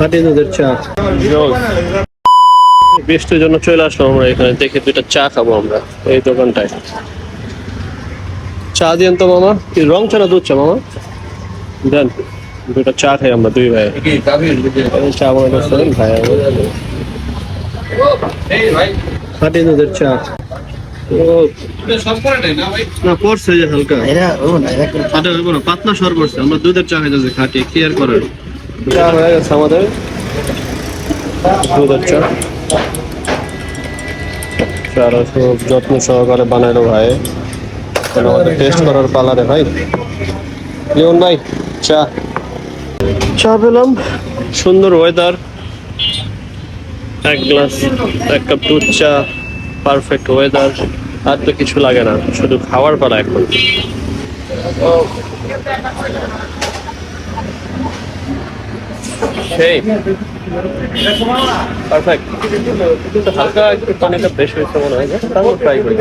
খাঁটি দুধের চা। বৃষ্টির জন্য চলে আসলাম আমরা এখানে, দেখে দুইটা চা খাবো আমরা এই দোকানটায়। চা দিয়েন তো মামা, কি রং চা না দুধ চা মামা? দেন দুইটা চা খাই আমরা দুই ভাই। চা বানাই ভাই, খাঁটি দুধের চা। না পড়ছে যে হালকা, এটা হইব না, পাতলা সর পড়ছে। আমরা দুধের চা খাইতেছি খাঁটি, ক্লিয়ার করার চা হয়ে গেছে আমাদের। দুধের চা চারা খুব যত্ন সহকারে বানাইলো ভাই। আমাদের টেস্ট করার পালা রে ভাই। লিওন ভাই চা চা পেলাম, সুন্দর ওয়েদার, এক গ্লাস এক কাপ দুধ চা, পারফেক্ট ওয়েদার। আর তো কিছু লাগে না, শুধু খাওয়ার পালা এখন। সেই পারফেক্ট, কিন্তু হালকা একটু পানিটা বেশি হয়েছে মনে হয়, তারপর ট্রাই করি।